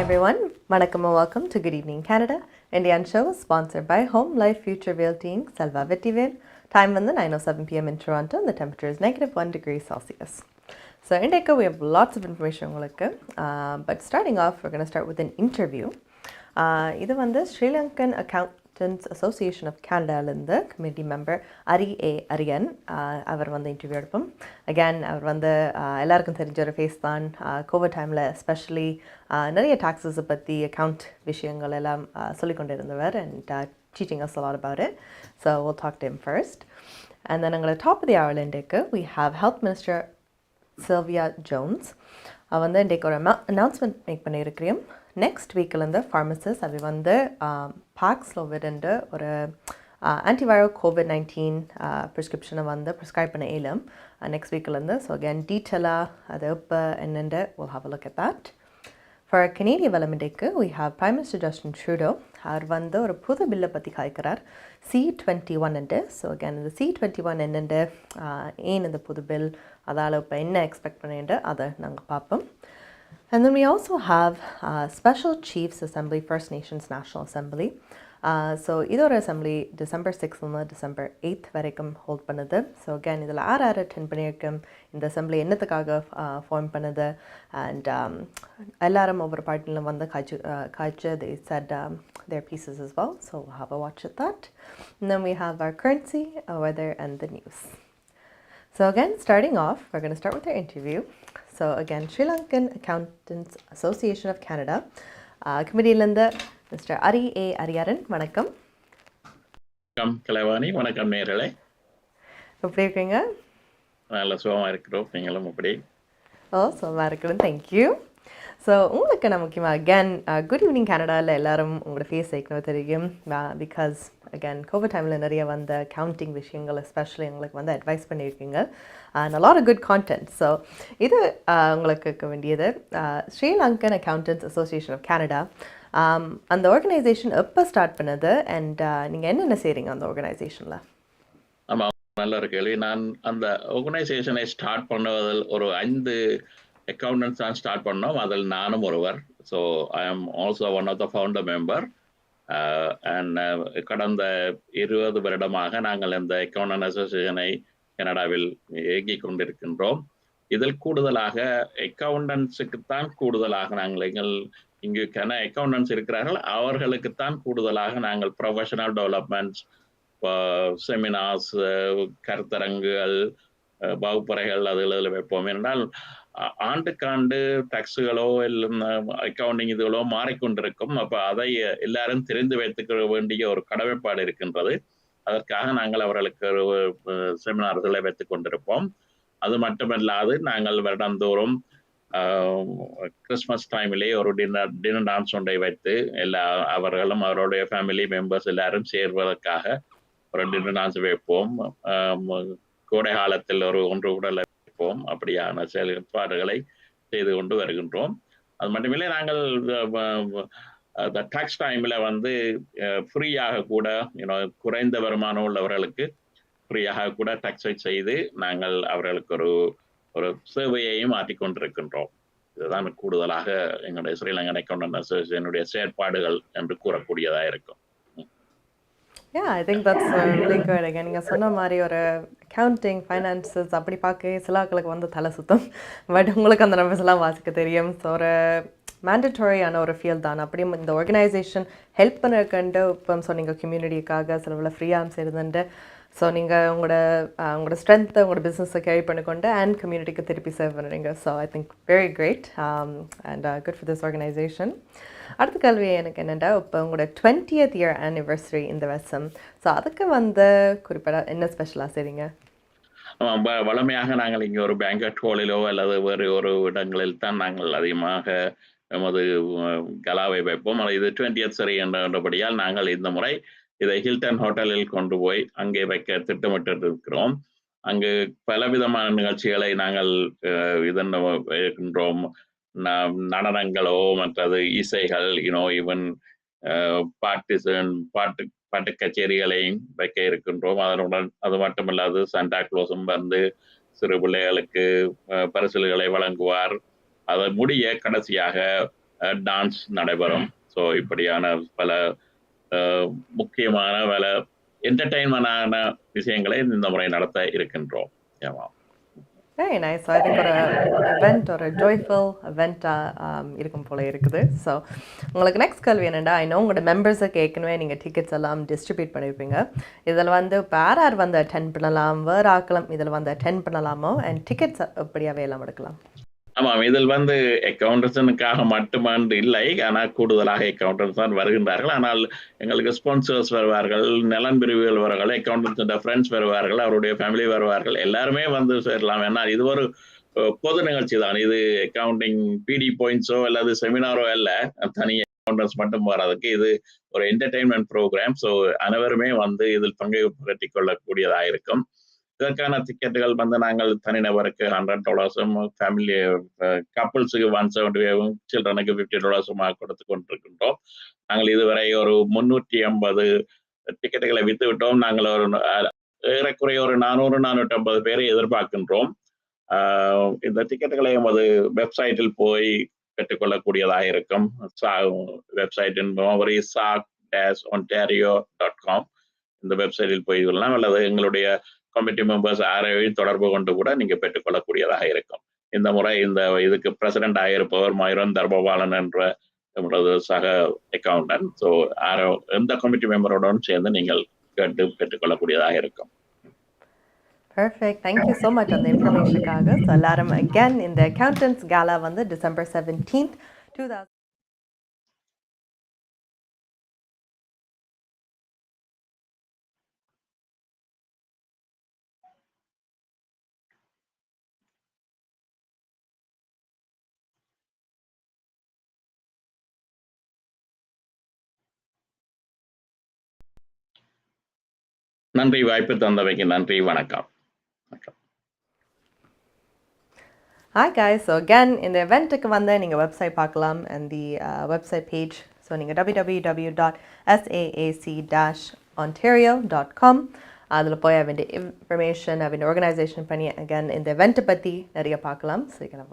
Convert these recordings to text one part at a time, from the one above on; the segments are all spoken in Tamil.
everyone. Vanakkam and welcome to Good Evening Canada. Indian show is sponsored by Home Life Future Realty Selva Vittivel. Time when the 9:07 p.m. in Toronto and the temperature is -1 degree Celsius. So in Deka, we have lots of information. But starting off, we're going to start with an interview. This is the Sri Lankan Accountants Association of Canada committee member Ari A. Ariyan. அவர் வந்து இன்டர்வியூ எடுப்போம். அகேன் அவர் வந்து எல்லாருக்கும் தெரிஞ்ச ஒரு ஃபேஸ் தான். கோவிட் டைமில் எஸ்பெஷலி நிறைய டாக்ஸஸை பற்றி அக்கௌண்ட் விஷயங்கள் எல்லாம் சொல்லிக்கொண்டு இருந்தவர் and teaching us a lot about it. So we'll talk to him first. And then on the top of the hour இன்றைக்கு we have Health Minister Sylvia Jones. அவள் வந்து இன்றைக்கு ஒரு அனௌன்ஸ்மெண்ட் மேக் பண்ணியிருக்கிறோம். நெக்ஸ்ட் வீக்கிலேருந்து ஃபார்மசிஸ்ட் அது வந்து Paxlovid ஒரு ஆன்டிவைரல் COVID-19 ப்ரிஸ்கிரிப்ஷனை வந்து ப்ரிஸ்கிரைப் பண்ண இயலும் நெக்ஸ்ட் வீக்கிலேருந்து. ஸோ அகேன் டீட்டெயிலாக அது இப்போ என்னென்று we'll have a look at that. For Canadian Development, we have Prime Minister Justin Trudeau. அவர் வந்து ஒரு புது பில்லை பற்றி காய்க்கிறார் C-21. ஸோ அகேன் இந்த C-21 என்னென்று ஏன் இந்த புது பில் அதால் இப்போ என்ன எக்ஸ்பெக்ட் பண்ணிட்டு அதை நாங்கள் பார்ப்போம். And then we also have Special Chiefs Assembly, First Nations National Assembly. So இதோட assembly December 6th December 8th வரைக்கும் ஹோல்ட் பண்ணுது. ஸோ அகேன் இதில் யார் அட்டென்ட் பண்ணியிருக்கோம், இந்த அசம்பிளி என்னத்துக்காக ஃபார்ம் பண்ணுது அண்ட் எல்லாரும் ஒவ்வொரு பார்ட்டிலும் வந்து காய்ச்சி they said their pieces as well. So we'll have a watch at that. And then we have our currency, weather and the news. So again, starting off, we're going to start with our interview. So again, Sri Lankan Accountants Association of Canada. Committee-லேருந்து Mr. Ari A. Ariyaran, வணக்கம். வணக்கம் கலைவாணி, வணக்கம் நேயர்களே. எப்படி இருக்கீங்க? நல்ல சுகமாக இருக்கிறோம், நீங்களும் எப்படி? சுகமாக இருக்கிறோம், தேங்க்யூ. ஸோ உங்களுக்கு நான் முக்கியமாக அகேன் குட் ஈவினிங் கனடாவில் எல்லாரும் உங்களோட ஃபேஸ் ஏற்கனவே தெரியும். பிகாஸ் அகேன் கோவிட் டைமில் நிறைய வந்த கவுண்டிங் விஷயங்கள் எஸ்பெஷலி எங்களுக்கு வந்து அட்வைஸ் பண்ணியிருக்கீங்க and a lot of good content. So இது உங்களுக்கு இருக்க வேண்டியது Sri Lankan accountants association of Canada. அந்த ஆர்கனைசேஷன் எப்போ ஸ்டார்ட் பண்ணுது அண்ட் நீங்கள் என்னென்ன செய்கிறீங்க அந்த ஆர்கனைசேஷனில்? ஆமாம், நல்ல ஒரு கேள்வி. நான் அந்த ஆர்கனைசேஷனை ஸ்டார்ட் பண்ணுவதில் ஒரு 5 அக்கௌண்டன்ஸ் தான் ஸ்டார்ட் பண்ணோம், அதில் நானும் ஒருவர். So I am also one of the founder member. And கடந்த 20 வருடமாக நாங்கள் இந்த அக்கௌண்டன்ட் அசோசியேஷனை கனடாவில் இயங்கிக் கொண்டிருக்கின்றோம். இதில் கூடுதலாக அக்கௌண்டன்ஸுக்குத்தான் கூடுதலாக நாங்கள் இங்கு அக்கௌண்டன்ஸ் இருக்கிறார்கள், அவர்களுக்குத்தான் கூடுதலாக நாங்கள் ப்ரொஃபஷனல் டெவலப்மெண்ட்ஸ், செமினார்ஸ், கருத்தரங்குகள், வகுப்பறைகள் அதில் வைப்போம். என்றால் ஆண்டுக்காண்டு டாக்ஸுகளோ இல்லை அக்கௌண்டிங் இதுகளோ மாறிக்கொண்டிருக்கும். அப்போ அதை எல்லாரும் தெரிந்து வைத்துக்க வேண்டிய ஒரு கடமைப்பாடு இருக்கின்றது. அதற்காக நாங்கள் அவர்களுக்கு செமினார்களை வைத்துக் கொண்டிருப்போம். அது மட்டுமல்லாது நாங்கள் வருடந்தோறும் கிறிஸ்மஸ் டைமிலே ஒரு டின்னர் டான்ஸ் ஒன்றை வைத்து அவர்களும் அவருடைய ஃபேமிலி மெம்பர்ஸ் எல்லாரும் சேர்வதற்காக ஒரு டின்னர் டான்ஸ் வைப்போம். கோடை காலத்தில் ஒரு ஒன்று உடலை வைப்போம். அப்படியான செயல்பாடுகளை செய்து கொண்டு வருகின்றோம். அது மட்டுமில்லை, நாங்கள் இந்த டாக்ஸ் டைமில் வந்து ஃப்ரீயாக கூட குறைந்த வருமானம் உள்ளவர்களுக்கு ஃப்ரீயாக கூட டாக்ஸை செய்து நாங்கள் அவர்களுக்கு ஒரு சேவையையும் மாற்றிக்கொண்டிருக்கின்றோம். இதுதான் கூடுதலாக எங்களுடைய ஸ்ரீலங்கன் அக்கௌண்டன்ட் அசோசியேஷனுடைய செயற்பாடுகள் என்று கூறக்கூடியதாக இருக்கும். Yeah, I think that's really good. Again, நீங்கள் சொன்ன மாதிரி ஒரு அக்கௌண்டிங் ஃபைனான்சஸ் அப்படி பார்க்க சிலாக்களுக்கு வந்து தலை சுத்தம். பட் உங்களுக்கு அந்த நம்பர்ஸ் எல்லாம் வாசிக்க தெரியும். ஸோ ஒரு மேண்டட்டரியான ஒரு ஃபீல்ட் தான். அப்படியும் இந்த ஆர்கனைசேஷன் ஹெல்ப் பண்ணிருக்கண்டு இப்போ சொன்னீங்க கம்யூனிட்டிக்காக சிலவில் ஃப்ரீயாக செய்யுதுண்டு. ஸோ நீங்கள் உங்களோட ஸ்ட்ரென்த்தை உங்களோட பிஸ்னஸை கேரி பண்ணிக்கொண்டு அண்ட் கம்யூனிட்டிக்கு திருப்பி சேவ் பண்ணுறீங்க. So I think very great and good for this organisation. அடுத்த கேள்வி எனக்கு என்னென்னா, இப்போ உங்களோட 20th year anniversary இந்த வருஷம். ஸோ அதுக்கு வந்து குறிப்பிட என்ன ஸ்பெஷலாக செய்றீங்க? வளமையாக நாங்கள் இங்கே ஒரு பேங்கட் ஹாலிலோ அல்லது வேறு ஒரு இடங்களில் தான் நாங்கள் அதிகமாக நமது கலாவை வைப்போம். இது 20th சரி என்றபடியால் நாங்கள் இந்த முறை இதை ஹில்டன் ஹோட்டலில் கொண்டு போய் அங்கே வைக்க திட்டமிட்டு இருக்கிறோம். அங்கு பலவிதமான நிகழ்ச்சிகளை நாங்கள் இருக்கின்றோம். நடனங்களோ மற்றது இசைகள், ஈவன் பாட்டு கச்சேரிகளையும் வைக்க இருக்கின்றோம். அதனுடன் அது மட்டுமல்லாது சாண்டா கிளாஸும் வந்து சிறு பிள்ளைகளுக்கு பரிசுகளை வழங்குவார். அதை முடிய கடைசியாக டான்ஸ் நடைபெறும். ஸோ இப்படியான பல முக்கியமான பல என்டர்டைன்மெண்டான விஷயங்களை இந்த முறை நடத்த இருக்கின்றோம். ஆமாம். Very nice. So I think ஒரு event ஒரு joyful event இருக்கும் போல இருக்குது. ஸோ உங்களுக்கு நெக்ஸ்ட் கேள்வி என்னென்னா, ஐ நோ உங்களோட மெம்பர்ஸுக்கு ஏற்கனவே நீங்கள் டிக்கெட்ஸ் எல்லாம் டிஸ்ட்ரிபியூட் பண்ணியிருப்பீங்க. இதில் வந்து இப்போ யார் வந்து அட்டென்ட் பண்ணலாம், வேறு ஆக்கலாம் இதில் வந்து அட்டென்ட் பண்ணலாமோ, அண்ட் டிக்கெட்ஸ் எப்படியாவே எல்லாம் எடுக்கலாம்? ஆமாம், இதில் வந்து அக்கௌண்டன்ஸனுக்காக மட்டுமாண்டு இல்லை, ஆனால் கூடுதலாக அக்கௌண்டன்ஸ் தான் வருகின்றார்கள். ஆனால் எங்களுக்கு ஸ்பான்சர்ஸ் வருவார்கள், நலன் பிரிவுகள் வருவார்கள், அக்கௌண்டன்ஸ் ஃப்ரெண்ட்ஸ் வருவார்கள், அவருடைய ஃபேமிலி வருவார்கள், எல்லாருமே வந்து சேரலாம். ஏன்னா இது ஒரு பொது நிகழ்ச்சி தான். இது அக்கௌண்டிங் பிடி பாயிண்ட்ஸோ அல்லது செமினாரோ அல்ல, தனி அக்கௌண்டன்ஸ் மட்டும் வர்றதுக்கு இது ஒரு என்டர்டெயின்மெண்ட் ப்ரோக்ராம். ஸோ அனைவருமே வந்து இதில் பங்கு பெற்றுக் கொள்ளக்கூடியதாக இருக்கும். இதற்கான டிக்கெட்டுகள் வந்து நாங்கள் தனிநபருக்கு $100, ஃபேமிலி கப்புள்ஸுக்கு $175, சில்ட்ரனுக்கு $50 கொடுத்து கொண்டிருக்கின்றோம். நாங்கள் இதுவரை ஒரு 350 டிக்கெட்டுகளை வித்து விட்டோம். நாங்கள் ஒரு ஏறக்குறைய ஒரு 400-450 பேரை எதிர்பார்க்கின்றோம். இந்த டிக்கெட்டுகளை எமது வெப்சைட்டில் போய் பெற்றுக்கொள்ளக்கூடியதாக இருக்கும். வெப்சைட்டின் முகவரி sac-ontario.com. இந்த வெப்சைட்டில் போய் கொள்ளலாம், அல்லது எங்களுடைய கமிட்டி மெம்பர்ஸ் யாரையும் தொடர்பு கொண்டு கூட நீங்க பெற்றுக்கொள்ளக்கூடியதாக இருக்கும். இந்த முறை இந்த இதுக்கு பிரசிடென்ட் ஆகியிருப்பவர் மயூரன் தர்மபாலன் என்ற நம்மளது சக அக்கௌண்டன்ட். ஸோ எந்த கமிட்டி மெம்பரோடும் சேர்ந்து நீங்கள் கேட்டு பெற்றுக்கொள்ளக்கூடியதாக இருக்கும். Perfect. Thank you so much on the information-க்காக. So எல்லாரும் again இந்த accountants gala வந்து December 17th, 2000. நன்றி, வாய்ப்பு தந்தவைக்கு நன்றி, வணக்கம். Hi guys, so again in the event-க்கு வந்து நீங்கள் வெப்சைட் பார்க்கலாம், and the website page, so நீங்கள் www.saac-ontario.com அதில் போய் அவன் இன்ஃபர்மேஷன் அவன் ஆர்கனைசேஷன் பண்ணி again இந்த event பற்றி நிறைய பார்க்கலாம். So you can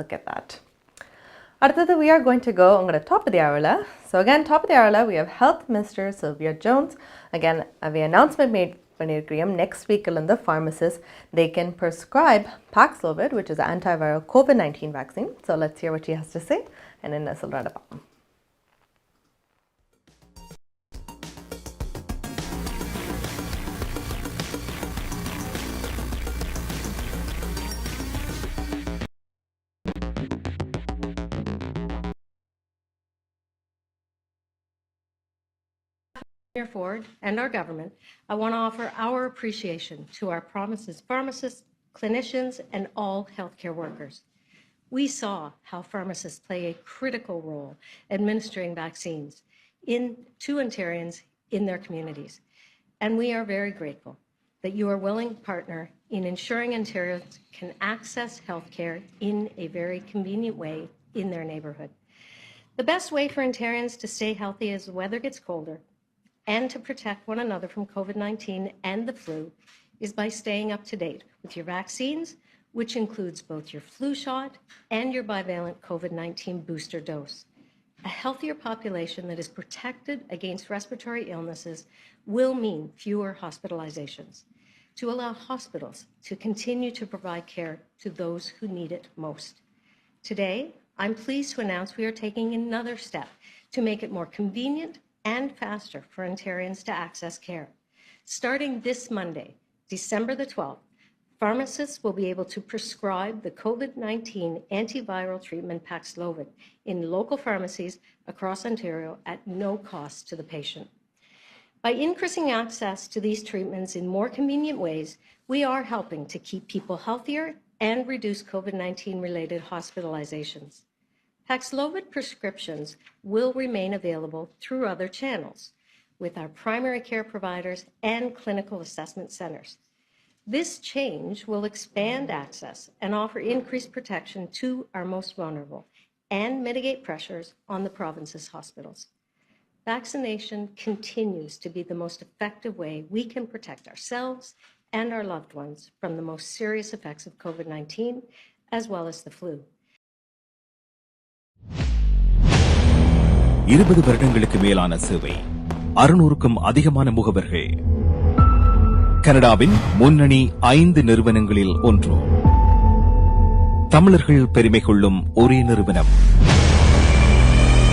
look at that. அடுத்தது we are going to go உங்களோட top of the hour. So again top of the hour we have Health Minister Sylvia Jones. Again we announcement made பண்ணியிருக்கிறோம். Next week the pharmacists they can prescribe Paxlovid, which is an antiviral COVID-19 vaccine. So let's hear what she has to say and then சொல்றாட பார்ப்போம். Ford and our government, I want to offer our appreciation to our province's pharmacists, clinicians, and all healthcare workers. We saw how pharmacists play a critical role administering vaccines to Ontarians in their communities. And we are very grateful that you are a willing partner in ensuring Ontarians can access healthcare in a very convenient way in their neighborhood. The best way for Ontarians to stay healthy as the weather gets colder and to protect one another from COVID-19 and the flu is by staying up to date with your vaccines, which includes both your flu shot and your bivalent COVID-19 booster dose. A healthier population that is protected against respiratory illnesses will mean fewer hospitalizations, to allow hospitals to continue to provide care to those who need it most. Today, I'm pleased to announce we are taking another step to make it more convenient and faster for Ontarians to access care. Starting this Monday, December the 12th, pharmacists will be able to prescribe the COVID-19 antiviral treatment Paxlovid in local pharmacies across Ontario at no cost to the patient. By increasing access to these treatments in more convenient ways, we are helping to keep people healthier and reduce COVID-19 related hospitalizations. Paxlovid prescriptions will remain available through other channels with our primary care providers and clinical assessment centers. This change will expand access and offer increased protection to our most vulnerable and mitigate pressures on the province's hospitals. Vaccination continues to be the most effective way we can protect ourselves and our loved ones from the most serious effects of COVID-19, as well as the flu. 20 வருடங்களுக்கு மேலான சேவை, 600க்கும் அதிகமான முகவர்கள், கனடாவின் முன்னணி 5 நிறுவனங்களில் ஒன்று, தமிழர்கள் பெருமை கொள்ளும் ஒரே நிறுவனம்.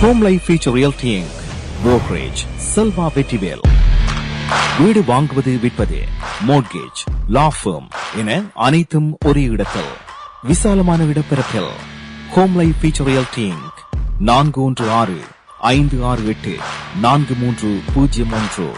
Home life future realty Inc, brokerage Selva Vetrivel. வீடு வாங்குவது, விற்பது, மோர்ட்கேஜ், லா ஃபர்ம் என அனைத்தும் ஒரே இடத்தில், விசாலமான இடப்பரப்பில். Home life future realty inc, 416-568-4301.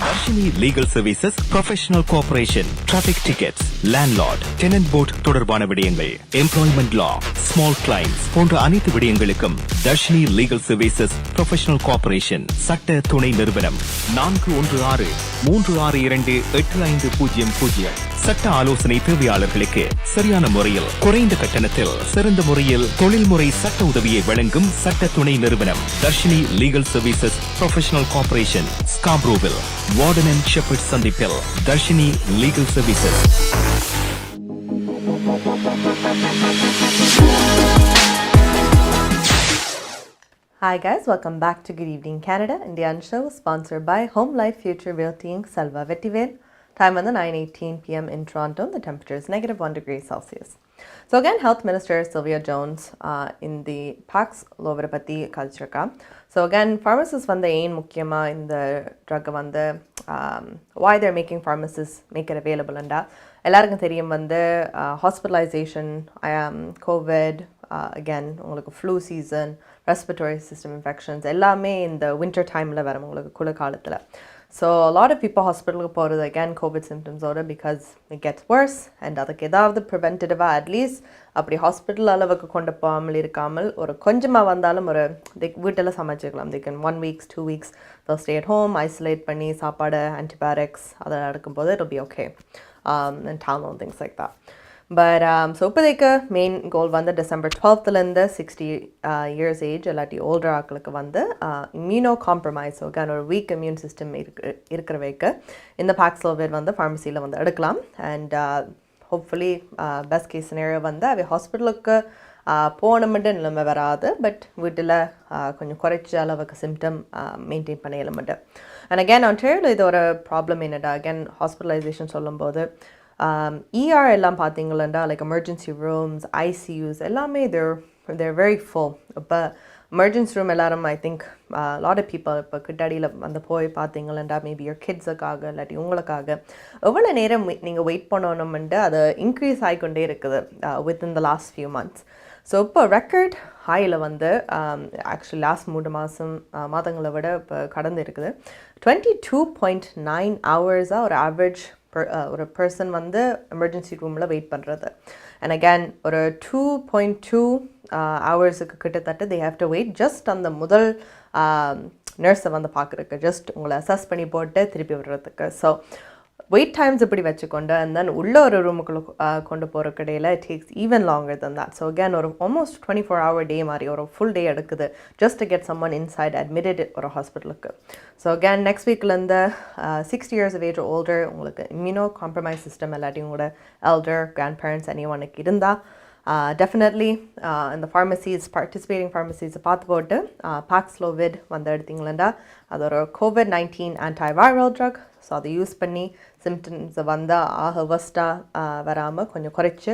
Darshini legal services, professional cooperation, traffic tickets, landlord, tenant board தொடர்பான விடயங்கள், எம்ப்ளாய்மெண்ட் லா, ஸ்மால் கிளைம்ஸ் போன்ற அனைத்து விடயங்களுக்கும் Darshini legal services professional cooperation சட்ட துணை நிறுவனம். 416-362-8500. சட்ட ஆலோசனை தேவையாளர்களுக்கு சரியான முறையில், குறைந்த கட்டணத்தில், சிறந்த முறையில் தொழில்முறை சட்ட உதவியை வழங்கும் சட்ட துணை நிறுவனம் Darshini legal services professional cooperation, ஸ்காப்ரோவில், வார்டன் அண்ட் ஷெப்பர்ட் சந்திப்பில். Darshini legal services. Hi guys, welcome back to Good Evening Canada. Indian show sponsored by Home Life Future Realty Inc. Selva Vettivel. Time on the 9:18 p.m. in Toronto. The temperature is -1 degree Celsius. So again, Health Minister Sylvia Jones in the Paxlovid பத்தி கழிச்சிருக்கா. So again, pharmacists வந்து ஏன் முக்கியமா இந்த ட்ரக்கை வந்து why they're making pharmacists make it available ண்டா எல்லாருக்கும் தெரியும் வந்து hospitalization, COVID, again உங்களுக்கு flu season, respiratory system infections எல்லாமே இந்த winter timeல வரும் உங்களுக்கு குளிர்காலத்தில். So a lot of people hospital போகிறது again COVID symptoms ஓட because it gets worse and அதுக்கு ஏதாவது preventative at least அப்படி ஹாஸ்பிட்டல் அளவுக்கு கொண்டு போகாமல் இருக்காமல் ஒரு கொஞ்சமாக வந்தாலும் ஒரு வீட்டில் சமைச்சிக்கலாம். they can 1 week 2 weeks they'll stay at home, isolate பண்ணி சாப்பாடு, antibiotics அதை எடுக்கும்போது it'll be okay, and Tylenol and things like that. But so இப்போதைக்கு மெயின் கோல் வந்து December 12th 60 years age இல்லாட்டி ஓல்டர் ஆக்களுக்கு வந்து இம்யூனோ காம்ப்ரமைஸ், again ஒரு வீக் இம்யூன் சிஸ்டம் இருக்கிறவைக்கு இந்த Paxlovid வந்து ஃபார்மசியில் வந்து எடுக்கலாம். And hopefully best case scenario வந்து அவை ஹாஸ்பிட்டலுக்கு போகணுமெண்டு நிலைமை வராது, பட் வீட்டில் கொஞ்சம் குறைச்ச அளவுக்கு சிம்டம் மெயின்டைன் பண்ண இயலுமெண்டு. அண்ட் அகேன் ஆன்டேரியோவில் இது ஒரு ப்ராப்ளம் என்னடா, அகேன் ஹாஸ்பிட்டலைசேஷன் சொல்லும்போது ER எல்லாம் பார்த்தீங்களா, லைக் எமர்ஜென்சி ரூம்ஸ், ICUs எல்லாமே they're very full. இப்போ எமர்ஜென்சி ரூம் எல்லாரும் I think lot of people இப்போ கிட்டடியில் வந்து போய் பார்த்தீங்களா, மேபி யோர் கிட்ஸுக்காக இல்லாட்டி உங்களுக்காக எவ்வளோ நேரம் நீங்கள் வெயிட் பண்ணணும்ன்ட்டு அது இன்க்ரீஸ் ஆகிக்கொண்டே இருக்குது within the last few months. So இப்போ ரெக்கார்ட் ஹையில் வந்து ஆக்சுவலி லாஸ்ட் 3 மாதங்களை விட இப்போ கடந்து இருக்குது. 22.9 hours ஒரு ஆவரேஜ் ஒரு பர்சன் வந்து எமர்ஜென்சி ரூமில் வெயிட் பண்ணுறது. அண்ட் அகேன் ஒரு 2.2 ஹவர்ஸுக்கு கிட்டத்தட்ட they have to wait just அந்த முதல் நர்ஸை வந்து பார்க்குறதுக்கு, ஜஸ்ட் உங்களை அசஸ் பண்ணி போட்டு திருப்பி விடுறதுக்கு. ஸோ வெயிட் டைம்ஸ் இப்படி வச்சுக்கொண்டு அண்ட் தென் உள்ள ஒரு ரூமுக்குள்ளே கொண்டு போகிற கடையில் it takes even longer than that. So again ஒரு almost 24-hour day மாதிரி ஒரு ஃபுல் டே எடுக்குது just to get someone inside admitted ஒரு ஹாஸ்பிட்டலுக்கு. So again next weekலேருந்து 60 years of age or older உங்களுக்கு இம்யூனோ காம்ப்ரமைஸ் சிஸ்டம் இல்லாட்டி உங்களோட elder, grandparents anyone இருந்தால் definitely இந்த pharmacies, participating pharmacies பார்த்து போட்டு Paxlovid வந்து எடுத்தீங்களா அது ஒரு COVID-19 antiviral drug. ஸோ அதை யூஸ் பண்ணி சிம்டம்ஸை வந்தால் வர்ஸ்ட்டாக வராமல் கொஞ்சம் குறைச்சி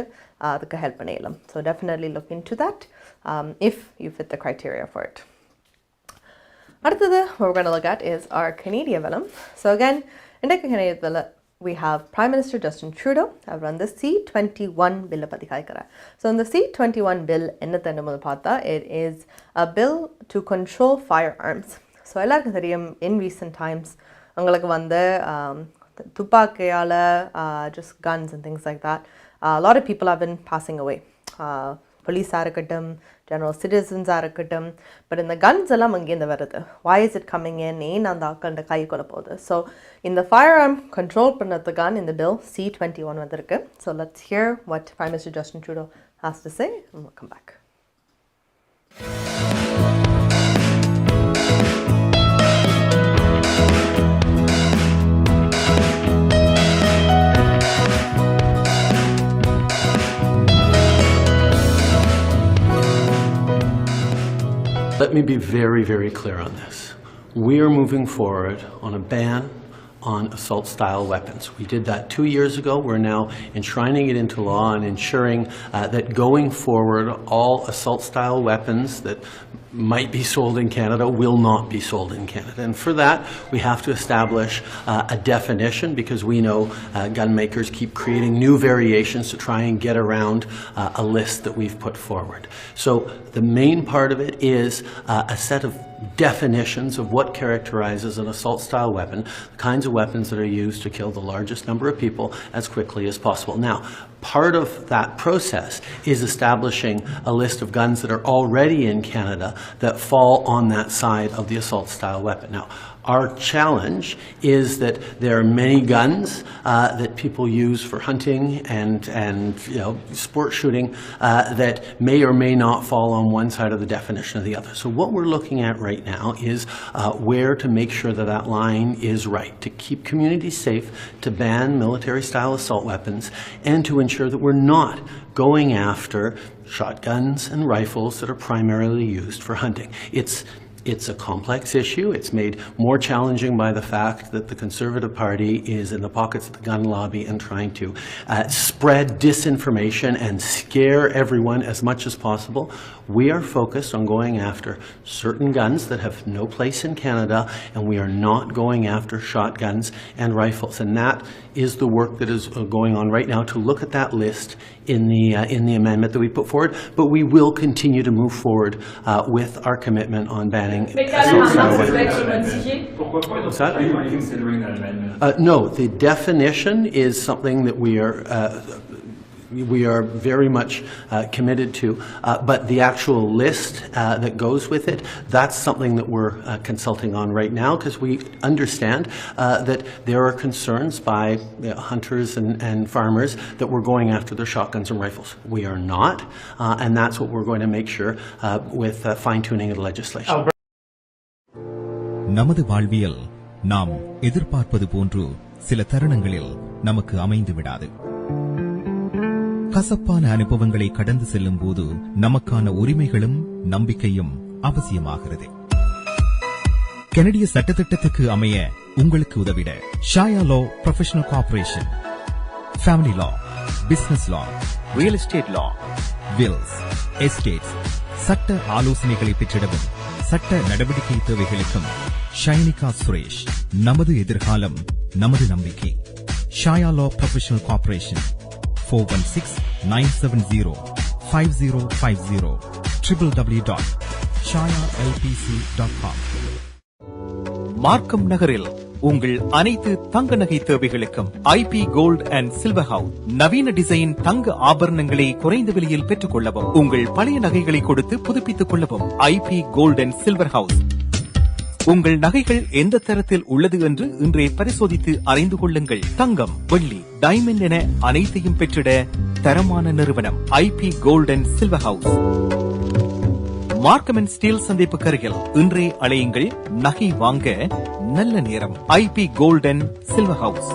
அதுக்கு ஹெல்ப் பண்ணிடலாம். So definitely look in to that if you fit the criteria for it. அடுத்தது what we're going to look at is our Canadian விலம். ஸோ again இன்றைக்கு Canadian வில we have Prime Minister Justin Trudeau. அவர் வந்து C-21 பில்லை பற்றி காய்க்கிறார். ஸோ இந்த C-21 பில் என்ன தன்னும்போது பார்த்தா it is a bill to control firearms. So எல்லாருக்கும் தெரியும் in recent times உங்களுக்கு வந்து துப்பாக்கியால் just guns and things like that, a lot of people have been passing away. போலீஸாக இருக்கட்டும், ஜெனரல் சிட்டிசன்ஸாக இருக்கட்டும், பட் இந்த கன்ஸ் எல்லாம் அங்கேருந்து வருது. why is it coming in, ஏன் அந்த ஆக்கண்ட கைக்குள்ள போகுது. ஸோ இந்த ஃபயர் ஆர்ம் கண்ட்ரோல் பண்ணுறதுக்கான இந்த பில் C-21 வந்திருக்கு. So let's hear what Prime Minister Justin Trudeau has to say and we'll come back. Let me be very, very clear on this. We are moving forward on a ban on assault-style weapons. We did that 2 years ago. We're now enshrining it into law and ensuring that going forward, all assault-style weapons that might be sold in Canada will not be sold in Canada. And for that, we have to establish a definition, because we know gun makers keep creating new variations to try and get around a list that we've put forward. So the main part of it is a set of definitions of what characterizes an assault-style weapon, the kinds of weapons that are used to kill the largest number of people as quickly as possible. Now, part of that process is establishing a list of guns that are already in Canada that fall on that side of the assault-style weapon. Now, our challenge is that there are many guns that people use for hunting and sport shooting that may or may not fall on one side of the definition or the other. So what we're looking at right now is where to make sure that that line is right, to keep communities safe, to ban military-style assault weapons, and to ensure that we're not going after shotguns and rifles that are primarily used for hunting. It's a complex issue. It's made more challenging by the fact that the Conservative Party is in the pockets of the gun lobby and trying to spread disinformation and scare everyone as much as possible. We are focused on going after certain guns that have no place in Canada, and we are not going after shotguns and rifles. And that is the work that is going on right now, to look at that list in the amendment that we put forward. But we will continue to move forward with our commitment on banning. What's that? Are you considering that amendment? No, the definition is something that we are very much committed to, but the actual list that goes with it, that's something that we're consulting on right now, because we understand that there are concerns by hunters and farmers that we're going after their shotguns and rifles. We are not, and that's what we're going to make sure with fine-tuning of the legislation. நமது வாழ்வியல் நாம் எதிர்பார்ப்பது போன்று சில தருணங்களில் நமக்கு அமைந்து விடாது. கசப்பான அனுபவங்களை கடந்து செல்லும் போது நமக்கான உரிமைகளும் நம்பிக்கையும் அவசியமாகிறது. கனடிய சட்டத்திட்டத்துக்கு அமைய உங்களுக்கு உதவிட ஷாயா லா ப்ரொஃபஷனல் கார்ப்பரேஷன், ஃபேமிலி லா, பிசினஸ் லா, ரியல் எஸ்டேட் லா, வில்ஸ், எஸ்டேட்ஸ், சட்ட ஆலோசனைகளை பெற்றிடவும் சட்ட நடவடிக்கை தேவைகளுக்கும் ஷைனிகா சுரேஷ். நமது எதிர்காலம் நமது நம்பிக்கை. Shaya law professional corporation, 416-970-5050, www.shayalpc.com. Markham நகரில் உங்கள் அனைத்து தங்க நகை தேவைகளுக்கும் IP Gold and Silver House. நவீன டிசைன் தங்க ஆபரணங்களை குறைந்த விலையில் பெற்றுக் கொள்ளவும், உங்கள் பழைய நகைகளை கொடுத்து புதுப்பித்துக் கொள்ளவும் IP Gold and Silver House. உங்கள் நகைகள் எந்த தரத்தில் உள்ளது என்று இன்றே பரிசோதித்து அறிந்து கொள்ளுங்கள். தங்கம், வெள்ளி, டைமண்ட் என அனைத்தையும் பெற்றிட தரமான நிறுவனம் IP Gold and Silver House. Markham and Steeles சந்திப்புக்கு அருகில் இன்றே அழையுங்கள். நகை வாங்க நல்ல நேரம். IP Gold and Silver House.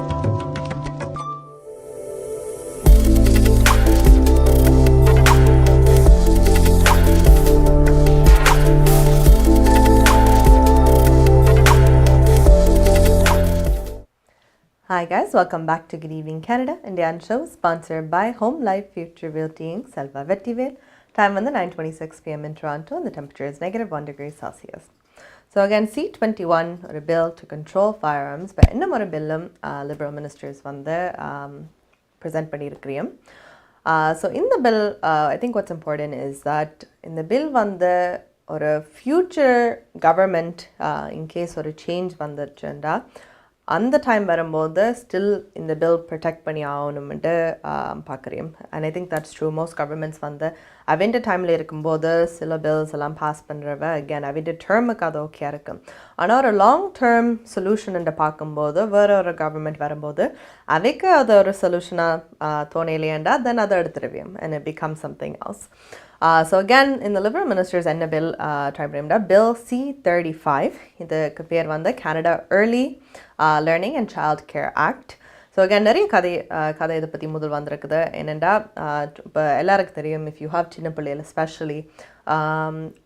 Hi guys, welcome back to Good Evening Canada, Indian show sponsored by Home Life Future Realty Inc. Selva Vettivel. Time on the 9:26 p.m. in Toronto and the temperature is -1 degree Celsius. So again, C-21 or a bill to control firearms, but in a bill Liberal ministers வந்து present பண்ணியிருக்கிறோம். So in the bill, I think what's important is that in the bill வந்து ஒரு future government in case ஒரு change வந்துச்சுண்டா அந்த டைம் வரும்போது ஸ்டில் இந்த பில் ப்ரொடெக்ட் பண்ணி ஆகணும்ட்டு பார்க்குறேன். And I think that's true. Most governments வந்து அவெண்ட டைமில் இருக்கும்போது சில பில்ஸ் எல்லாம் பாஸ் பண்ணுறவ அகேன் அவெண்ட டேர்முக்கு அது ஓகே இருக்கும். ஆனால் ஒரு லாங் டேர்ம் சொல்யூஷன் பார்க்கும்போது வேற ஒரு கவர்மெண்ட் வரும்போது அவைக்கு அது ஒரு சொல்யூஷனாக தோணையிலேண்டா தென் அதை எடுத்துருவேன் and it becomes something else. So again, in the Liberal ministers and the bill, Bill C-35, இதுக்கு பேர் வந்து Canada Early Learning and Child Care Act. So again நிறைய கதை இதை பற்றி முதல் வந்திருக்குது. என்னென்னா இப்போ எல்லாருக்கும் தெரியும், இஃப் யூ ஹாவ் சின்ன பிள்ளைகள் எஸ்பெஷலி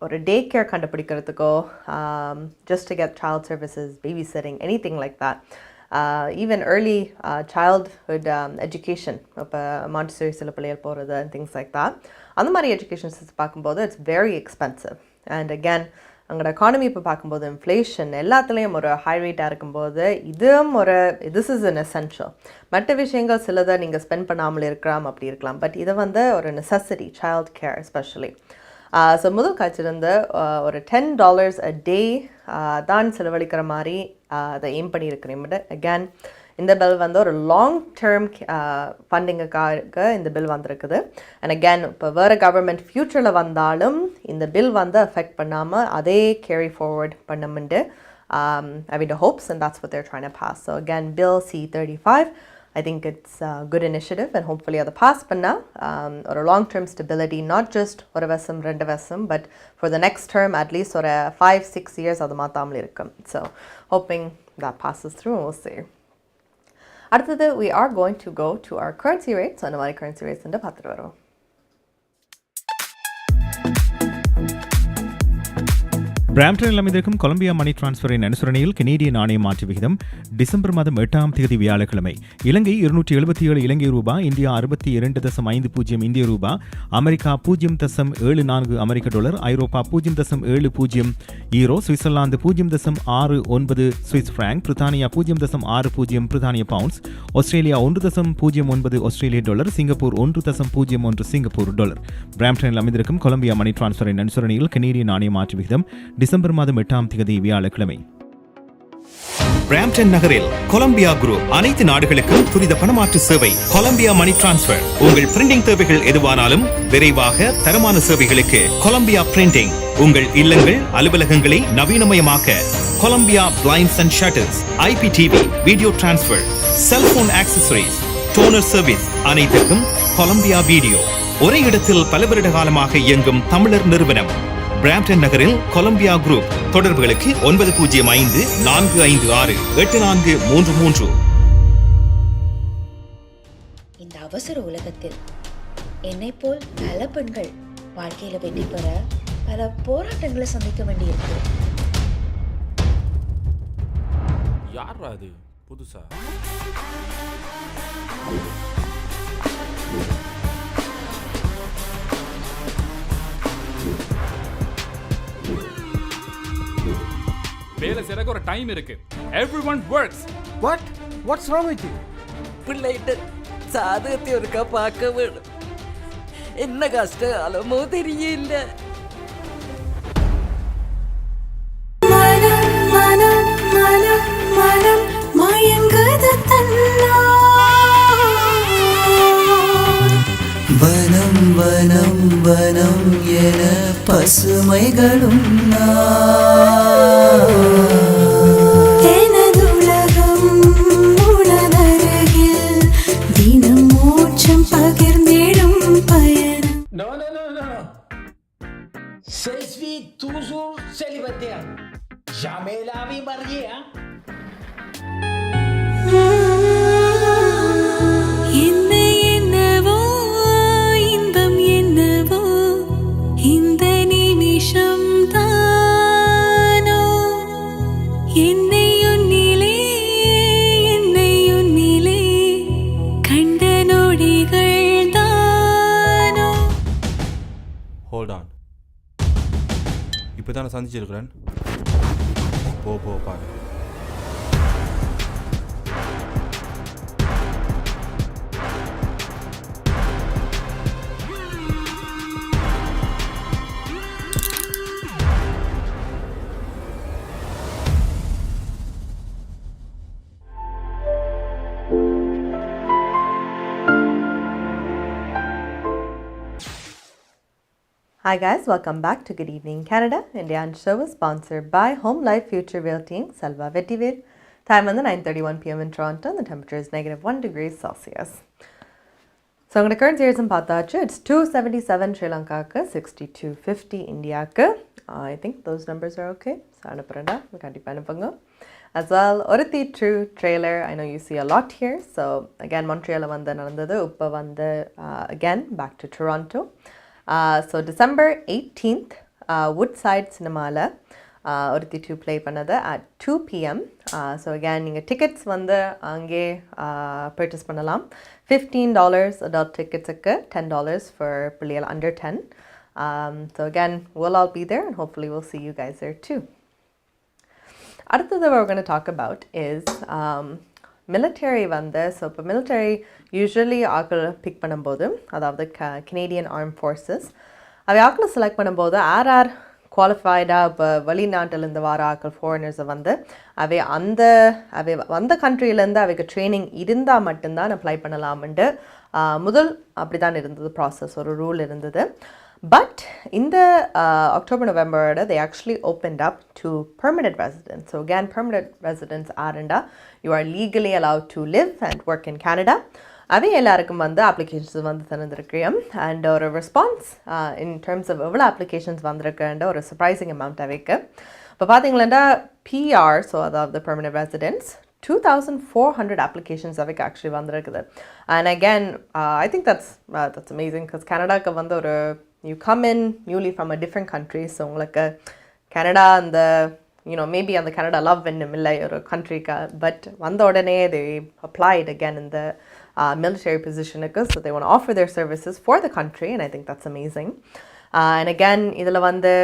ஒரு டே கேர் கண்டுபிடிக்கிறதுக்கோ just to get child services, babysitting, anything like that. Even early childhood education, இப்போ மாண்டிசரி சில பிள்ளைகள் போகிறது and things like that. அந்த மாதிரி எஜுகேஷன் சிஸ்டம் பார்க்கும்போது it's very expensive. And again அங்களோட எக்கானமி இப்போ பார்க்கும்போது இன்ஃப்ளேஷன் எல்லாத்துலேயும் ஒரு ஹை ரேட்டாக இருக்கும்போது இதுவும் திஸ் இஸ் அன் எசென்ஷியல். மற்ற விஷயங்கள் சிலதை நீங்கள் ஸ்பெண்ட் பண்ணாமல் இருக்கலாம், அப்படி இருக்கலாம். பட் இதை ஒரு necessity, child care especially. So முதல் காய்ச்சிருந்து ஒரு $10 a day தான் செலவழிக்கிற மாதிரி அதை எய்ம் பண்ணியிருக்கிறேன். பட் அகேன் இந்த பில் ஒரு லாங் டேர்ம் ஃபண்டிங்குக்காக இந்த பில் வந்திருக்குது. அண்ட் அகேன் இப்போ வேறு கவர்மெண்ட் ஃப்யூச்சரில் வந்தாலும் இந்த பில் அஃபெக்ட் பண்ணாமல் அதே கேரி ஃபார்வர்ட் பண்ணுமெண்டு having hopes, and that's what they're trying to pass. So again, Bill C-35, I think it's a good initiative, and hopefully அதை pass பண்ணா ஒரு long term stability, not just ஒரு வருஷம் 2 வருஷம், but for the next term at least ஒரு 5-6 years அது மாத்தாமல் இருக்கும். So hoping that passes through, and we'll see. அடுத்தது we are going to go to our currency rates. அந்த மாதிரி currency rates பார்த்துட்டு வரோம். பிராம்டனில் அமைந்திருக்கும் கொலம்பியா மணி டிரான்ஸ்ஃபரின் அனுசரணையில் கனேடிய நாணய மாற்று விகிதம் டிசம்பர் மாதம் 8ஆம் தேதி வியாழக்கிழமை இலங்கை 277 இலங்கை ரூபாய், இந்தியா 62.50 இந்திய ரூபாய், அமெரிக்கா 0.74 அமெரிக்க டாலர், ஐரோப்பா 0.70 ஈரோ, சுவிட்சர்லாந்து 0.69 சுவிஸ் பிராங்க், பிரித்தானியா 0.60 பிரித்தானிய பவுண்ட்ஸ், ஆஸ்திரேலியா 1.09 ஆஸ்திரேலிய டாலர், சிங்கப்பூர் 1.01 சிங்கப்பூர் டாலர். பிராம்டனில் அமைந்திருக்கும் கொலம்பியா மணி டிரான்ஸ்ஃபரின் அனுசரணையில் கனேடிய நாணய மாற்று விகிதம் டிசம்பர் மாதம் 8ஆம் தேதி வியாழக்கிழமை. பிராம்டன் நகரில் கொலம்பியா குரூப் அனைத்து நாடுகளுக்கும் துரித பணமாற்று சேவை. Columbia money transfer. உங்கள் பிரிண்டிங் தேவைகள் எதுவானாலும் விரைவாக தரமான சேவைகளுக்கு கொலம்பியா பிரிண்டிங். உங்கள் இல்லங்கள், அலுவலகங்களை நவீனமயமாக்க Columbia blinds and shutters, IPTV, video transfer, cellphone accessories, toner service, அனைத்துக்கும் கொலம்பியா வீடியோ. ஒரே இடத்தில் பல வருட காலமாக இயங்கும் தமிழர் நிறுவனம். பிராம்டன் நகரில் கொலம்பியா குரூப். தொடர்புகளுக்கு 9054568433. இந்த அவசர உலகத்தில் என்னை போல் பல பெண்கள் வாழ்க்கையில வெற்றி பெற பல போராட்டங்களை சந்திக்க வேண்டியிருக்கு. யாரா அது புதுசா? வேலை செய்யறதுக்கு ஒரு டைம் இருக்கு. Everyone works. What's wrong with you? பிள்ளைகிட்ட சாதகத்தை ஒருக்கா பார்க்க வேணும். என்ன கஷ்டம் அலமோ தெரியல. வனம் வனம் வனம் என பசுமைகளும் எனதுலகம் உனதருகில் தினம் மோட்சம் பகிர்ந்திடும் பயணம். No. Je suis toujours célibataire. Jamais la vie mariée, hein? இப்போதான் சந்திச்சிருக்கிறேன். போ பாரு. Hi guys, welcome back to Good Evening Canada. Indian show is sponsored by Home Life Future Realty, Selva Vetiver. Time on the 9:31 p.m. in Toronto, and the temperature is -1 degrees Celsius. So I'm going to current series in Patacha. It's 277 Sri Lanka, 6250 India. I think those numbers are okay. So I'm going to put it up. as well. Oruthi True trailer, I know you see a lot here. So again, Montreal vanda nadandhathu, uppa vanda again back to Toronto. So December 18th, Woodside Cinemala Oruthi 2 play பண்ணது at 2 p.m. So again, நீங்கள் tickets வந்து அங்கே purchase பண்ணலாம். $15 adult ticketsக்கு, $10 for பிள்ளைகள் under 10. So again, we'll all be there and hopefully we'll see you guys there too. அடுத்தது we're going to talk about is military வந்து, so இப்போ military usually ஆக்கள் பிக் பண்ணும்போது, அதாவது Canadian Armed Forces, அவை ஆக்களை செலக்ட் பண்ணும்போது ஆர் குவாலிஃபைடாக இப்போ வெளிநாட்டிலேருந்து வர ஆக்கள் ஃபாரினர்ஸை வந்து அவை வந்த கண்ட்ரிலேருந்து அவைக்கு ட்ரைனிங் இருந்தால் மட்டும்தான் அப்ளை பண்ணலாம்ன்ட்டு முதல் அப்படி தான் இருந்தது ப்ராசஸ், ஒரு ரூல் இருந்தது. But in the October-November, they actually opened up to permanent residents. So again, permanent residents are you are legally allowed to live and work in Canada. அவை எல்லாருக்கும் வந்து அப்ளிகேஷன்ஸ் வந்து தந்துருக்கேன் அண்ட் ஒரு ரெஸ்பான்ஸ் இன் டர்ம்ஸ் ஆஃப் எவ்வளோ அப்ளிகேஷன்ஸ் வந்திருக்குன்ற ஒரு சர்ப்ரைசிங் அமௌண்ட் அவைக்கு. இப்போ பார்த்தீங்களா பிஆர், ஸோ அதாவது பெர்மனன்ட் ரெசிடென்ட்ஸ், 2,400 applications அவைக்கு ஆக்சுவலி வந்திருக்குது. And again I think that's amazing, because கனடாவுக்கு வந்து ஒரு you come in newly from a different countries, உங்களுக்கு கனடா அந்த maybe அந்த கனடா லவ் என்னும் இல்லை ஒரு கண்ட்ரிக்கு, பட் வந்த உடனே they applied again in the military position, so they want to offer their services for the country, and I think that's amazing. And again, idhula vande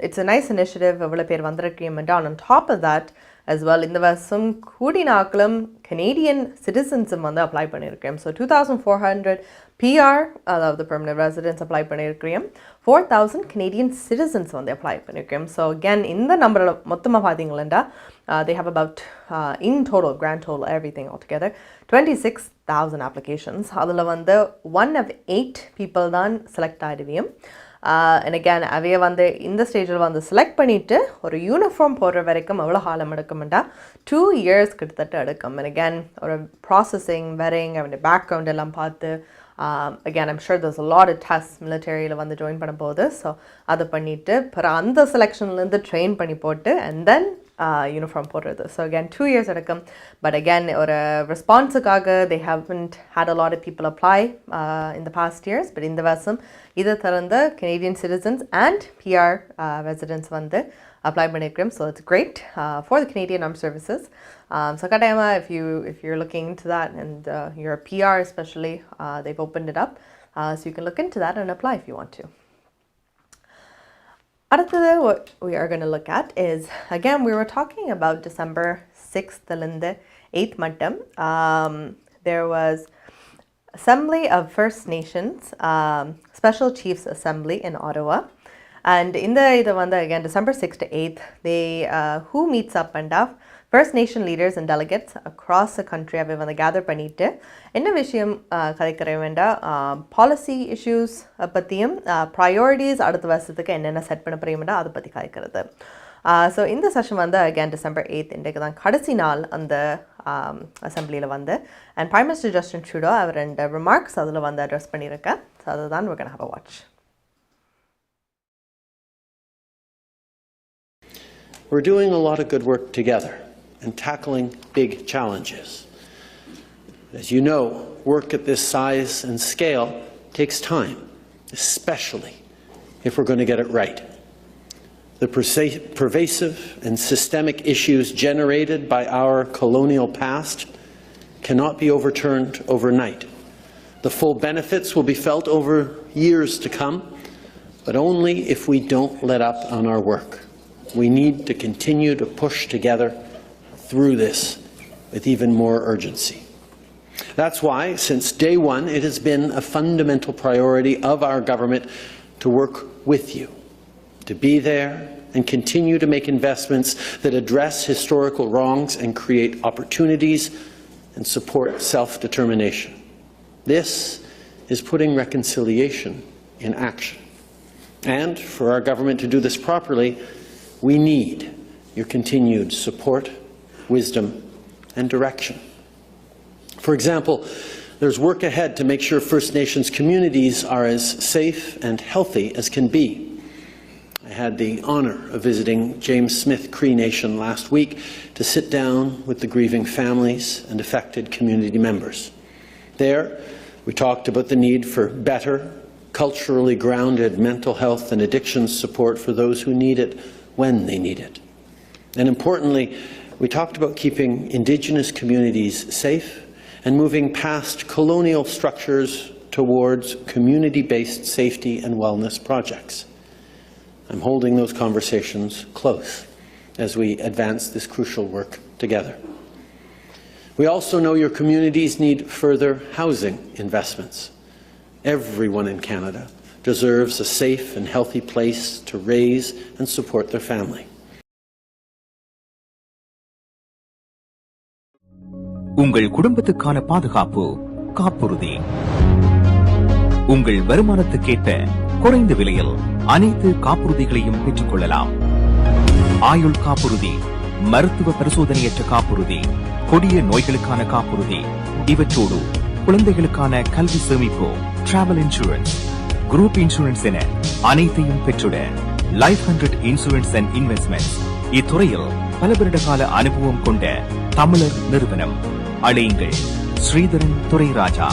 it's a nice initiative, avula per vandirukkum, and on top of that as well, in the vasum koodinaklam Canadian citizens vande apply pannirukkem. So 2,400 PR, the permanent residents apply pannirukkem, 4,000 Canadian citizens vande apply pannirukkem. So again, in the number of mottama pathingala they have about in total, grand total, everything altogether, 26,000 applications. Adula vande 1 of 8 people தான் செலக்ட் ஆயிடுவியும். And again, அவைய வந்து இந்த ஸ்டேஜில் வந்து செலக்ட் பண்ணிவிட்டு ஒரு யூனிஃபார்ம் போடுற வரைக்கும் எவ்வளோ காலம் எடுக்கும்டா 2 years கிட்டத்தட்ட எடுக்கும். And again, ஒரு ப்ராசஸிங் வெரிங் அவனுடைய பேக்ரவுண்ட் எல்லாம் பார்த்து, again, I'm sure there's a lot of tests militaryல வந்து ஜாயின் பண்ணும்போது, ஸோ அதை பண்ணிவிட்டு அப்புறம் அந்த செலெக்ஷன்லேருந்து ட்ரெயின் பண்ணி போட்டு and then uniform போடுறது. So again, 2 years எடுக்கும். But again, ஒரு ரெஸ்பான்ஸுக்காக they haven't had a lot of people apply in the past years, but இந்த வருஷம் இதை திறந்த Canadian citizens and PR residents வந்து apply பண்ணிருக்கிறோம். So it's great for the Canadian Armed Services. So கட்டாயமா if you're looking into that and you're a PR especially, they've opened it up, so you can look into that and apply if you want to. What we are going to look at is, again, we were talking about December 6th and 8th mattam. There was Assembly of First Nations, Special Chiefs Assembly in Ottawa. And in the again, December 6th to 8th, they who meets up and up First Nation leaders and delegates across the country have been gathered பண்ணிட்டு என்ன விஷயம் கதைக்கிற வேண்டாம், பாலிசி இஷ்யூஸ் பற்றியும் ப்ரையாரிட்டிஸ் அடுத்த வருஷத்துக்கு என்னென்ன செட் பண்ண போகிறீங்கடா அதை பற்றி கதைக்கிறது. ஸோ இந்த செஷன் வந்து அகேன் December 8th இன்றைக்கு தான் கடைசி நாள் அந்த அசம்பிளியில் வந்து, and Prime Minister Justin Trudeau அவர் 2 remarks அதில் வந்து அட்ரஸ் பண்ணியிருக்கேன். ஸோ அதுதான் we're going to have a watch. We're doing a lot of good work together and tackling big challenges. As you know, work at this size and scale takes time, especially if we're going to get it right. The pervasive and systemic issues generated by our colonial past cannot be overturned overnight. The full benefits will be felt over years to come, but only if we don't let up on our work. We need to continue to push together through this with even more urgency. That's why, since day one, it has been a fundamental priority of our government to work with you, to be there and continue to make investments that address historical wrongs and create opportunities and support self-determination. This is putting reconciliation in action. And for our government to do this properly, we need your continued support, wisdom, and direction. For example, there's work ahead to make sure First Nations communities are as safe and healthy as can be. I had the honor of visiting James Smith Cree Nation last week to sit down with the grieving families and affected community members. There, we talked about the need for better, culturally grounded mental health and addiction support for those who need it when they need it. And importantly, we talked about keeping Indigenous communities safe and moving past colonial structures towards community-based safety and wellness projects. I'm holding those conversations close as we advance this crucial work together. We also know your communities need further housing investments. Everyone in Canada deserves a safe and healthy place to raise and support their family. உங்கள் குடும்பத்துக்கான பாதுகாப்பு காப்புறுதி. உங்கள் வருமானத்துக்கேற்ப குறைந்த விலையில் அனைத்து காப்புறுதிகளையும் பெற்றுக் கொள்ளலாம். ஆயுள் காப்புறுதி, மருத்துவ பரிசோதனையற்ற காப்புறுதி, கொடிய நோய்களுக்கான காப்புறுதி, இவற்றோடு குழந்தைகளுக்கான கல்வி சேமிப்பு, டிராவல் இன்சூரன்ஸ், குரூப் இன்சூரன்ஸ் என அனைத்தையும் பெற்றுட லைஃப் 100 இன்சூரன்ஸ் அண்ட் இன்வெஸ்ட்மெண்ட்ஸ் இத்துறையில் பல வருட கால அனுபவம் கொண்ட தமிழர் நிறுவனம். அழையுங்கள் ஸ்ரீதரன் துரைராஜா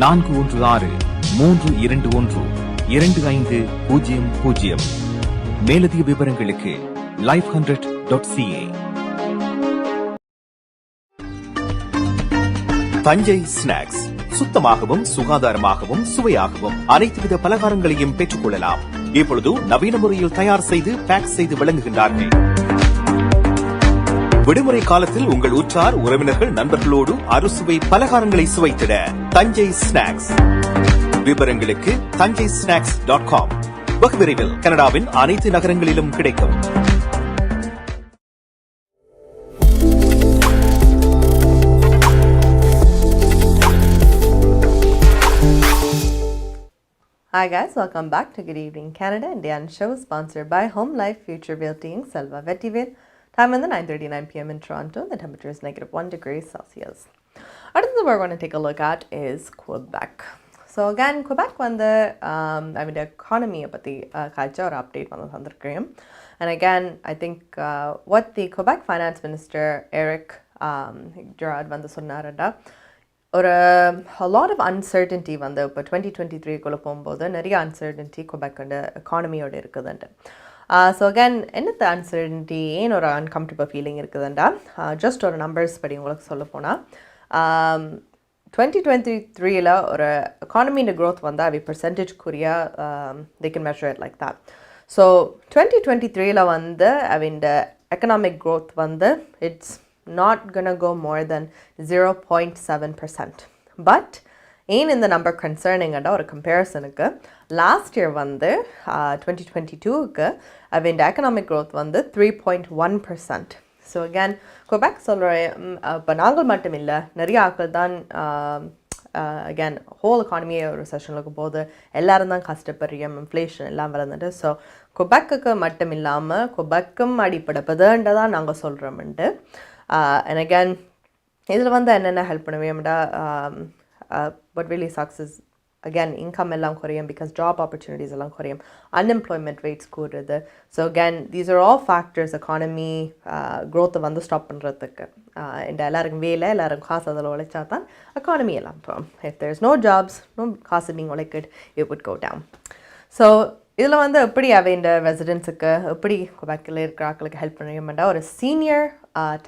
416-321-2500. மேலதிக விவரங்களுக்கு life100.ca. தஞ்சை ஸ்நாக்ஸ் சுத்தமாகவும் சுகாதாரமாகவும் சுவையாகவும் அனைத்து வித பலகாரங்களையும் பெற்றுக் கொள்ளலாம். இப்பொழுது நவீன முறையில் தயார் செய்து பேக் செய்து வழங்குகின்றார்கள். விடுமுறை காலத்தில் உங்கள் உற்றார் உறவினர்கள் நண்பர்களோடு அறுசுவை பலகாரங்களை சுவைத்திட தஞ்சை ஸ்நாக்ஸ். விவரங்களுக்கு tanjaisnacks.com. வெகு விரைவில் கனடாவின் அனைத்து நகரங்களிலும் கிடைக்கும். Hi guys, welcome back to Good Evening Canada. Indian show sponsored by Home Life Future Realty Selva Vettivel. Time in the 9:39 p.m. in Toronto. The temperature is -1 degree Celsius. Another thing we're going to take a look at is Quebec. So again, Quebec the economy patti kaicha or update vandathandirukkum. And again, I think what the Quebec Finance Minister Eric Girard sonnarada or a lot of uncertainty இப்போ 2023 குள்ள போகும்போது நிறைய uncertainty Quebec economy ஓட இருக்குதுண்டு. So again, என்னத்த uncertainty ஏன் ஒரு uncomfortable feeling இருக்குதுண்டா just ஒரு numbers படி உங்களுக்கு சொல்ல போனா 2023ல ஒரு economy growth வந்தா அவை percentage குறியா they can measure it like that. So 2023ல அவிண்ட economic growth it's not gonna go more than 0.7%. But in the number concerning or comparison last year 2022 the economic growth 3.1%. So again, Quebec solra banangal mattum illa nariya aakal dhan again whole economy recession la போது எல்லாரும் தான் கஷ்டப்படுறோம், inflation எல்லாம் வரதுண்டு. So Quebec மட்டும் இல்லாம Quebecum அடிபடப்பதுன்றதா நாங்க சொல்றோம்ண்டு. And again, இதில் என்னென்ன help பண்ணுவேன்டா what really sucks is again income எல்லாம் குறையும் because job opportunities எல்லாம் குறையும், unemployment rates கூடுது. So again, these are all factors economy growth stop பண்ணுறதுக்கு. இந்த எல்லாருக்கும் வேலை, எல்லாரும் காசு அதில் உழைச்சா தான் economy எல்லாம் போகும். If there's no jobs, no காசு being உழைக்குது, it would go down. So இதில் எப்படி இந்த ரெசிடென்ட்ஸுக்கு எப்படி குபெக்கில் இருக்கிற ஆட்களுக்கு ஹெல்ப் பண்ணுவேன்டா ஒரு சீனியர்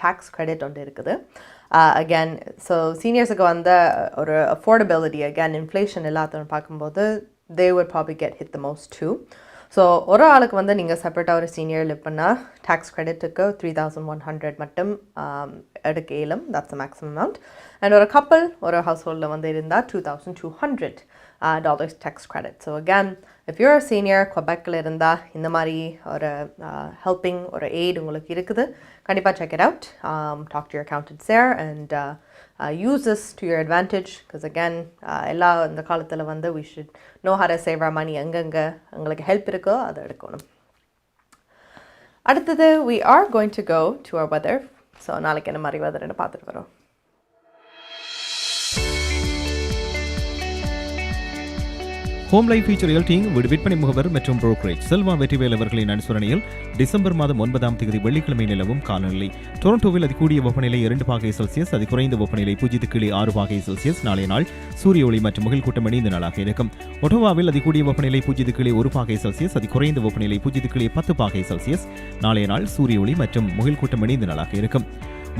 tax credit ஒன்று இருக்குது. Again, so seniors or affordability, again, inflation எல்லாத்தையும் பார்க்கும்போது they would probably get hit the most too. So ஒரு ஆளுக்கு நீங்கள் செப்பரேட்டாக ஒரு சீனியர் லிவ் பண்ணால் டேக்ஸ் கிரெடிட்டுக்கு 3,100 மட்டும் எடுக்க இயலும். that's the maximum amount. And ஒரு கப்பல் ஒரு ஹவுஸ் ஹோல்டில் இருந்தால் $2,200 tax credit. So again, if you're a senior Quebecல இருந்தால் இந்த மாதிரி ஒரு helping ஒரு aid உங்களுக்கு இருக்குது, கண்டிப்பாக check it out. Talk to your accountants there and use this to your advantage because again எல்லா இந்த காலத்தில் we should know how to save our money. எங்கெங்கே உங்களுக்கு ஹெல்ப் இருக்கோ அதை எடுக்கணும். அடுத்தது we are going to go to our weather. So நாளைக்கு என்ன மாதிரி weatherன்னு பார்த்துட்டு வரோம். ஹோம் லைஃப் ஃபியூச்சர் ரியல்டிங் வீடு விற்பனை முகவர் மற்றும் புரோக்கரேஜ் செல்வா வெற்றிவேல் அவர்களின் அனுசரணையில் டிசம்பர் மாதம் 9ஆம் தேதி வெள்ளிக்கிழமை நிலவும் காலநிலை. டொரண்டோவில் அதிகூடிய வெப்பநிலை 2 பாகை செல்சியஸ், அதி குறைந்த வெப்பநிலை 0.6 பாகை செல்சியஸ். நாளைய நாள் சூரிய ஒளி மற்றும் முகில் கூட்டம் இணைந்த நாளாக இருக்கும். ஒட்டோவாவில் அதிகூடிய வெப்பநிலை 0.1 பாகை செல்சியஸ், அதி குறைந்த வெப்பநிலை 0.10 பாகை செல்சியஸ். நாளைய நாள் சூரிய ஒளி மற்றும் முகில் கூட்டம் இணைந்த நாளாக இருக்கும்.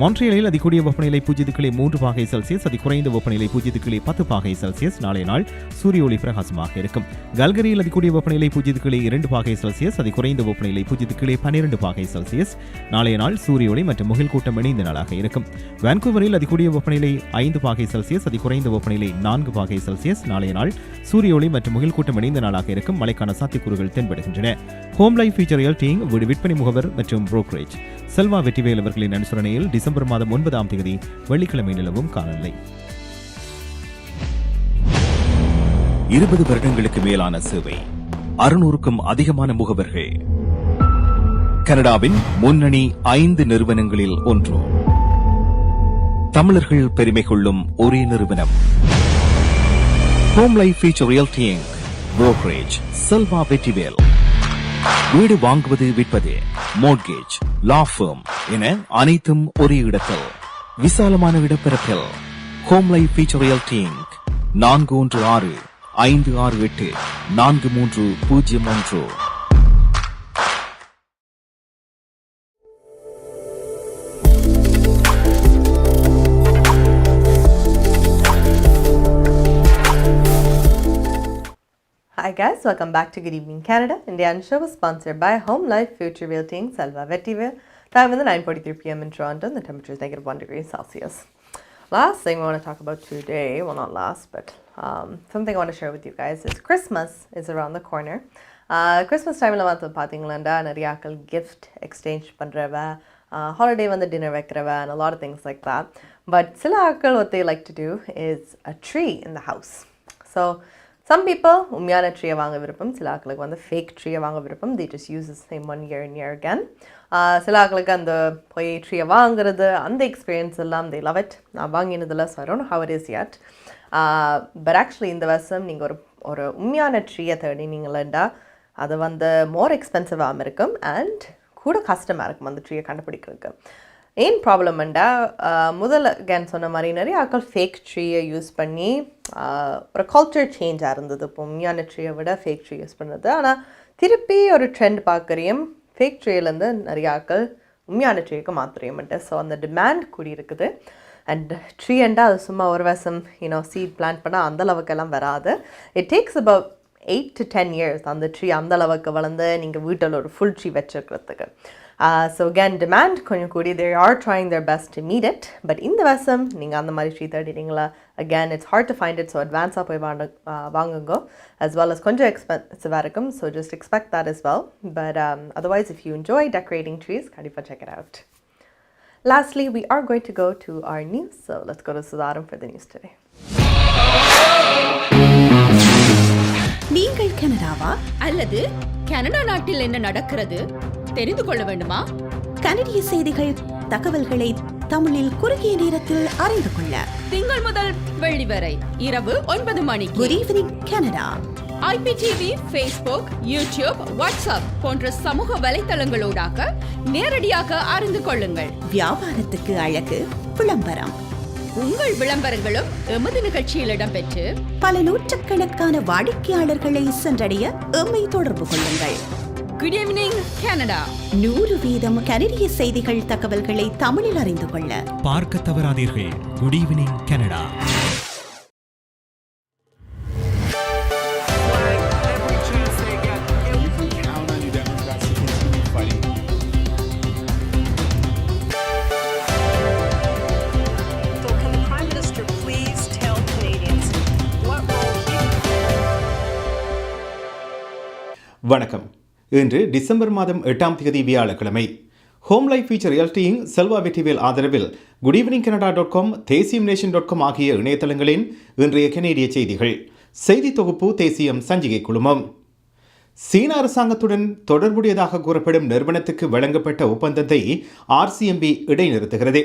மான்ட்ரியலில் அதிகூடிய வெப்பநிலை 0.3 பாகை செல்சியஸ், அதி குறைந்த வெப்பநிலை 0.10 பாகை செல்சியஸ். நாளைய நாள் சூரிய ஒளி பிரகாசமாக இருக்கும். கல்கரியில் அதிகூடிய வெப்பநிலை 0.2 பாகை செல்சியஸ், அதி குறைந்த வெப்பநிலை 0.12 பாகை செல்சியஸ். நாளைய நாள் சூரிய ஒளி மற்றும் முகில் கூட்டம் இணைந்த நாளாக இருக்கும். வான்கூவரில் அதிகூடிய வெப்பநிலை 5 பாகை செல்சியஸ், அதி குறைந்த வெப்பநிலை 4 பாகை செல்சியஸ். நாளைய நாள் சூரிய ஒளி மற்றும் முகில் கூட்டம் இணைந்த நாளாக இருக்கும். மழைக்கான சாத்தியக்கூறுகள் தென்படுகின்றன. ஹோம் லைஃப் ஃபியூச்சர் ரியல்டிங் வீடு விற்பனை முகவர் மற்றும் புரோக்கரேஜ் செல்வா வெற்றிவேல் அவர்களின் அனுசரணையில் டிசம்பர் மாதம் 9ஆம் தேதி வெள்ளிக்கிழமை நிலவும் காலநிலை. 20 வருடங்களுக்கு மேலான சேவை, 600க்கும் அதிகமான முகவர்கள், கனடாவின் முன்னணி 5 நிறுவனங்களில் ஒன்று, தமிழர்கள் பெருமை கொள்ளும் ஒரே நிறுவனம் home life future realty inc brokerage Selva Vetrivel. வீடு வாங்குவது, விற்பது, மோட்கேஜ், லா ஃபர்ம் என அனைத்தும் ஒரே இடத்தில், விசாலமான இடப்பரப்பில். Home life future realty inc 416-568-4301. Hi guys, welcome back to Good Evening Canada. Indian show was sponsored by Home Life Future Realting Selva Vettivel. Time is 9:43 p.m. in Toronto and the temperature is -1 degree Celsius. Last thing we want to talk about today, well not last, but something I want to share with you guys is Christmas is around the corner. Christmas time la vaathu pathingala nariyakkal gift exchange pandrava, holiday vanda dinner vekrava and a lot of things like that. But sila aakal what they like to do is a tree in the house. So some people உண்மையான ட்ரீயை வாங்க விருப்பம், சில ஆக்களுக்கு வந்து ஃபேக் ட்ரீயை வாங்க விருப்பம். they just use the same one year and year again. சில ஆக்களுக்கு அந்த போய் ட்ரீயை வாங்குறது அந்த எக்ஸ்பீரியன்ஸ் எல்லாம் they love it. நான் வாங்கினதில்லை, so I don't know how it is yet. But actually இந்த வருஷம் நீங்கள் ஒரு உண்மையான ட்ரீயை தேடினீங்களா அது வந்து மோர் எக்ஸ்பென்சிவாகவும் இருக்கும் அண்ட் கூட கஷ்டமாக இருக்கும் அந்த ட்ரீயை கண்டுபிடிக்கிறதுக்கு. ஏன் ப்ராப்ளம்ண்டா முதல்ல கேன் சொன்ன மாதிரி நிறைய ஆக்கள் ஃபேக் ட்ரீயை யூஸ் பண்ணி ஒரு கல்ச்சர் சேஞ்சாக இருந்தது. இப்போ உண்மையான ட்ரீயை விட ஃபேக் ட்ரீ யூஸ் பண்ணுறது. ஆனால் திருப்பி ஒரு ட்ரெண்ட் பார்க்குறியும் ஃபேக் ட்ரீலேருந்து நிறைய ஆக்கள் உண்மையான ட்ரீக்கு மாற்றுறியம்ட்டு. ஸோ அந்த டிமாண்ட் கூடி இருக்குது. அண்ட் ட்ரீண்டா அது சும்மா ஒரு வருஷம் சீட் பிளான்ட் பண்ணால் அந்தளவுக்கெல்லாம் வராது. It takes about 8 to 10 years அந்த ட்ரீ அந்த அளவுக்கு வளர்ந்து நீங்கள் வீட்டில் ஒரு ஃபுல் ட்ரீ வச்சுருக்கிறதுக்கு. So again, demand கொஞ்சம் கூடி, they are trying their best to meet it. But இந்த வருஷம் நீங்கள் அந்த மாதிரி ட்ரீ தேடினீங்களா, again it's hard to find it, so advance-ஆக போய் வாங்குங்க, as well as கொஞ்சம் எக்ஸ்பென்சிவாக இருக்கும், so just expect that as well. But otherwise, if you enjoy decorating trees, கண்டிப்பாக check it out. Lastly, we are going to go to our news, so let's go to Sudaram for the news today. நீங்கள் கனடாவா அல்லது கனடா நாட்டில் என்ன நடக்கிறது தெரிந்து கொள்ள வேண்டுமா? கனடிய செய்திகள், தகவல்களை தமிழில் குறுகிய நேரத்தில் அறிந்து கொள்ள திங்கள் முதல் வெள்ளி வரை இரவு 9 மணிக்கு good evening Canada IPTV, Facebook, YouTube, WhatsApp போன்ற சமூக வலைத்தளங்களூடாக நேரடியாக அறிந்து கொள்ளுங்கள். வியாபாரத்துக்கு அழகு விளம்பரம். உங்கள் விளம்பரங்களும் எமது நிகழ்ச்சியில் இடம்பெற்று பல நூற்றுக்கணக்கான வாடிக்கையாளர்களை சென்றடைய எம்மை தொடர்பு கொள்ளுங்கள். Good evening Canada. 100% கனடிய செய்திகள், தகவல்களை தமிழில் அறிந்து கொள்ள பார்க்க தவறாதீர்கள். Good evening Canada. வணக்கம். இன்று டிசம்பர் மாதம் 8ஆம் தேதி வியாழக்கிழமை. Home life future realty inc Selva Vetrivel ஆதரவில் goodevningcanada.com, தேசியம்நேஷன்.com ஆகிய இணையதளங்களின் இன்றைய கனேடிய செய்திகள். செய்தி தொகுப்பு தேசியம் சஞ்சிகை குழுமம். சீன அரசாங்கத்துடன் தொடர்புடையதாக கூறப்படும் நிறுவனத்துக்கு வழங்கப்பட்ட ஒப்பந்தத்தை RCMP இடைநிறுத்துகிறது.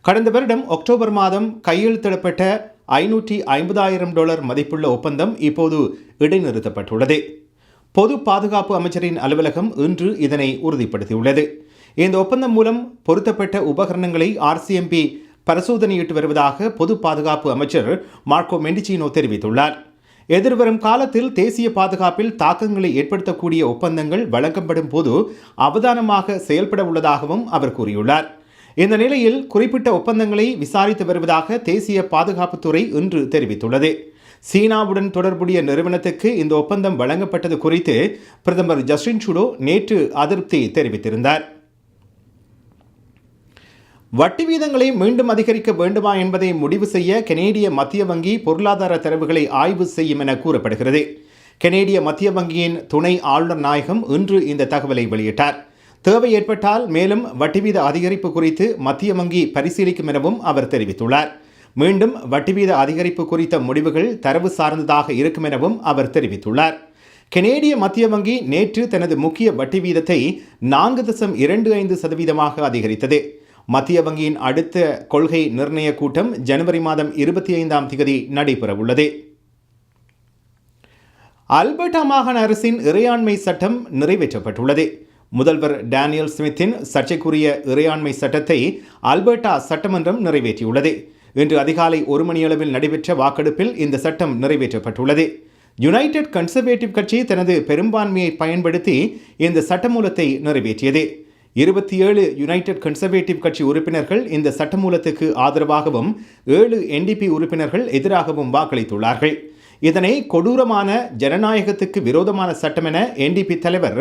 கடந்த வருடம் அக்டோபர் மாதம் கையெழுத்திடப்பட்ட $550,000 மதிப்புள்ள ஒப்பந்தம் இப்போது இடைநிறுத்தப்பட்டுள்ளது. பொது பாதுகாப்பு அமைச்சரின் அலுவலகம் இன்று இதனை உறுதிப்படுத்தியுள்ளது. இந்த ஒப்பந்தம் மூலம் பொருத்தப்பட்ட உபகரணங்களை RCMP பரிசோதனையிட்டு வருவதாக பொது பாதுகாப்பு அமைச்சர் மார்க்கோ மெண்டிசினோ தெரிவித்துள்ளார். எதிர்வரும் காலத்தில் தேசிய பாதுகாப்பில் தாக்கங்களை ஏற்படுத்தக்கூடிய ஒப்பந்தங்கள் வழங்கப்படும் போது அவதானமாக செயல்பட உள்ளதாகவும் அவர் கூறியுள்ளார். இந்த நிலையில் குறிப்பிட்ட ஒப்பந்தங்களை விசாரித்து வருவதாக தேசிய பாதுகாப்புத்துறை இன்று தெரிவித்துள்ளது. சீனாவுடன் தொடர்புடைய நிறுவனத்துக்கு இந்த ஒப்பந்தம் வழங்கப்பட்டது குறித்து பிரதமர் ஜஸ்டின் ட்ரூடோ நேற்று அதிருப்தி தெரிவித்திருந்தார். வட்டி வீதங்களை மீண்டும் அதிகரிக்க வேண்டுமா என்பதை முடிவு செய்ய கனேடிய மத்திய வங்கி பொருளாதார தரவுகளை ஆய்வு செய்யும் என கூறப்படுகிறது. கனேடிய மத்திய வங்கியின் துணை ஆளுநர் நாயகம் இன்று இந்த தகவலை வெளியிட்டார். தேவை ஏற்பட்டால் மேலும் வட்டி வீத அதிகரிப்பு குறித்து மத்திய வங்கி பரிசீலிக்கும் எனவும் அவர் தெரிவித்துள்ளார். மீண்டும் வட்டி வீத அதிகரிப்பு குறித்த முடிவுகள் தரவு சார்ந்ததாக இருக்கும் எனவும் அவர் தெரிவித்துள்ளார். கனேடிய மத்திய வங்கி நேற்று தனது முக்கிய வட்டி வீதத்தை 4.25% அதிகரித்தது. மத்திய வங்கியின் அடுத்த கொள்கை நிர்ணய கூட்டம் ஜனவரி மாதம் 25 நடைபெறவுள்ளது. அல்பர்டா மாகாண அரசின் இறையாண்மை சட்டம் நிறைவேற்றப்பட்டுள்ளது. முதல்வர் டேனியல் ஸ்மித்தின் சர்ச்சைக்குரிய இறையாண்மை சட்டத்தை அல்பர்டா சட்டமன்றம் நிறைவேற்றியுள்ளது. இன்று அதிகாலை 1 மணியளவில் நடைபெற்ற வாக்கெடுப்பில் இந்த சட்டம் நிறைவேற்றப்பட்டுள்ளது. யுனைடெட் கன்சர்வேட்டிவ் கட்சி தனது பெரும்பான்மையை பயன்படுத்தி இந்த சட்டமூலத்தை நிறைவேற்றியது. 27 யுனைடெட் கன்சர்வேட்டிவ் கட்சி உறுப்பினர்கள் இந்த சட்டமூலத்துக்கு ஆதரவாகவும் 7 NDP உறுப்பினர்கள் எதிராகவும் வாக்களித்துள்ளார்கள். இதனை கொடூரமான ஜனநாயகத்துக்கு விரோதமான சட்டம் என NDP தலைவர்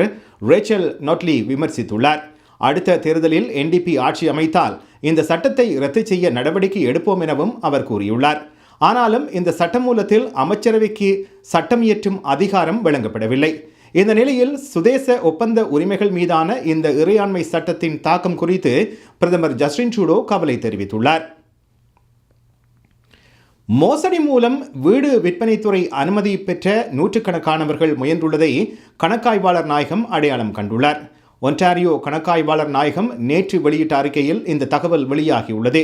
ரேச்சல் நோட்லி விமர்சித்துள்ளார். அடுத்த தேர்தலில் NDP ஆட்சி அமைத்தால் இந்த சட்டத்தை ரத்து செய்ய நடவடிக்கை எடுப்போம் எனவும் அவர் கூறியுள்ளார். ஆனாலும் இந்த சட்டமூலத்தில் அமைச்சரவைக்கு சட்டம் இயற்றும் அதிகாரம் வழங்கப்படவில்லை. இந்த நிலையில் சுதேச ஒப்பந்த உரிமைகள் மீதான இந்த இறையாண்மை சட்டத்தின் தாக்கம் குறித்து பிரதமர் ஜஸ்டின் ட்ரூடோ கவலை தெரிவித்துள்ளார். மோசடி மூலம் வீடு விற்பனைத்துறை அனுமதி பெற்ற நூற்றுக்கணக்கானவர்கள் முயன்றுள்ளதை கணக்காய்வாளர் நாயகம் அடையாளம் கண்டுள்ளார். ஒன்டாரியோ கணக்காய்வாளர் நாயகம் நேற்று வெளியிட்ட அறிக்கையில் இந்த தகவல் வெளியாகியுள்ளது.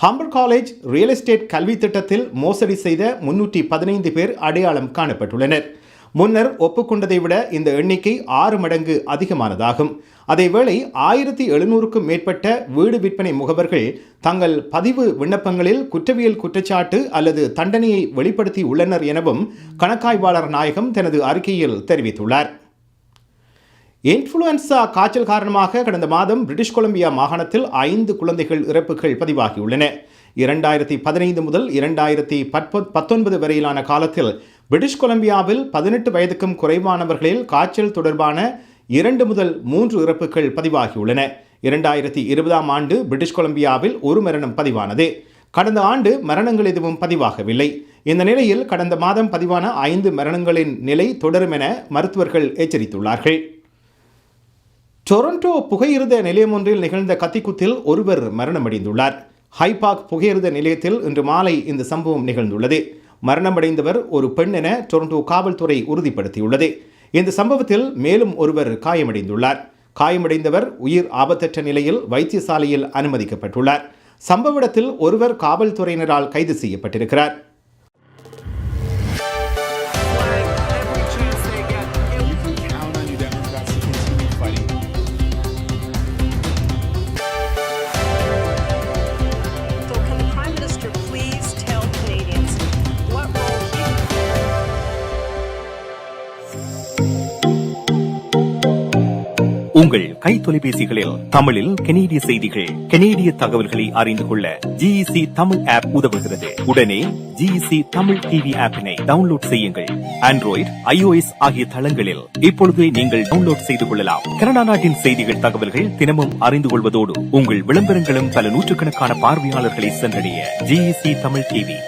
ஹம்பர் காலேஜ் ரியல் எஸ்டேட் கல்வி திட்டத்தில் மோசடி செய்த 315 பேர் அடையாளம் காணப்பட்டுள்ளனர். முன்னர் ஒப்புக்கொண்டதை விட இந்த எண்ணிக்கை 6 மடங்கு அதிகமானதாகும். அதேவேளை 1700க்கும் மேற்பட்ட வீடு விற்பனை முகவர்கள் தங்கள் பதிவு விண்ணப்பங்களில் குற்றவியல் குற்றச்சாட்டு அல்லது தண்டனையை வெளிப்படுத்தி உள்ளனர் எனவும் கணக்காய்வாளர் நாயகம் தனது அறிக்கையில் தெரிவித்துள்ளார். இன்ஃப்ளூயன்சா காய்ச்சல் காரணமாக கடந்த மாதம் பிரிட்டிஷ் கொலம்பியா மாகாணத்தில் 5 குழந்தைகள் இறப்புகள் பதிவாகியுள்ளன. 2015 முதல் 2019 வரையிலான காலத்தில் பிரிட்டிஷ் கொலம்பியாவில் 18 வயதுக்கும் குறைவானவர்களில் காய்ச்சல் தொடர்பான 2 முதல் 3 இறப்புகள் பதிவாகியுள்ளன. 2020ஆம் ஆண்டு பிரிட்டிஷ் கொலம்பியாவில் 1 மரணம் பதிவானது. கடந்த ஆண்டு மரணங்கள் எதுவும் பதிவாகவில்லை. இந்த நிலையில் கடந்த மாதம் பதிவான 5 மரணங்களின் நிலை தொடரும் என மருத்துவர்கள் எச்சரித்துள்ளார்கள். டொரண்டோ புகையிரத நிலையம் ஒன்றில் நிகழ்ந்த கத்திக்குத்தில் ஒருவர் மரணமடைந்துள்ளார். ஹைபாக் புகையிரத நிலையத்தில் இன்று மாலை இந்த சம்பவம் நிகழ்ந்துள்ளது. மரணமடைந்தவர் ஒரு பெண் என டொரண்டோ காவல்துறை உறுதிப்படுத்தியுள்ளது. இந்த சம்பவத்தில் மேலும் ஒருவர் காயமடைந்துள்ளார். காயமடைந்தவர் உயிர் ஆபத்தற்ற நிலையில் வைத்தியசாலையில் அனுமதிக்கப்பட்டுள்ளார். சம்பவ இடத்தில் ஒருவர் காவல்துறையினரால் கைது செய்யப்பட்டிருக்கிறார். உங்கள் கை தொலைபேசிகளில் தமிழில் கனேடிய செய்திகள், கனேடிய தகவல்களை அறிந்து கொள்ள GEC தமிழ் ஆப் உதவுகிறது. உடனே GEC தமிழ் டிவி ஆப்பினை டவுன்லோட் செய்யுங்கள். ஆண்ட்ராய்டு, iOS ஆகிய தளங்களில் இப்பொழுதே நீங்கள் டவுன்லோட் செய்து கொள்ளலாம். கனடா நாட்டின் செய்திகள், தகவல்கள் தினமும் அறிந்து கொள்வதோடு உங்கள் விளம்பரங்களும் பல நூற்றுக்கணக்கான பார்வையாளர்களை சென்றடைய GEC Tamil TV.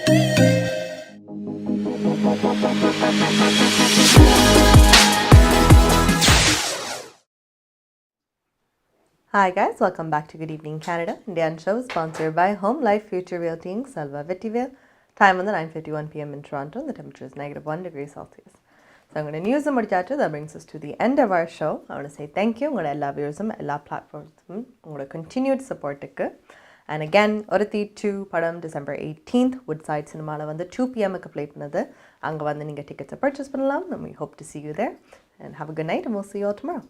Hi guys, welcome back to Good Evening Canada. Indian show sponsored by Home Life Future Realty Salva Vittivale. Time on the 9:51 p.m. in Toronto and the temperature is -1 degree Celsius. So I'm going to news mudichachu. That brings us to the end of our show. I want to say thank you. I'm going to ella viewers ella platforms. I'm going to continued support. And again, Orathi 2 படம் December 18th Woodside Cinemaல வந்து 2 p.m.க்கு ப்ளே பண்ணுது. அங்கே வந்து நீங்கள் டிக்கெட்ஸை பர்ச்சேஸ் பண்ணலாம். And we hope to see you there. And have a good night and we'll see you all tomorrow.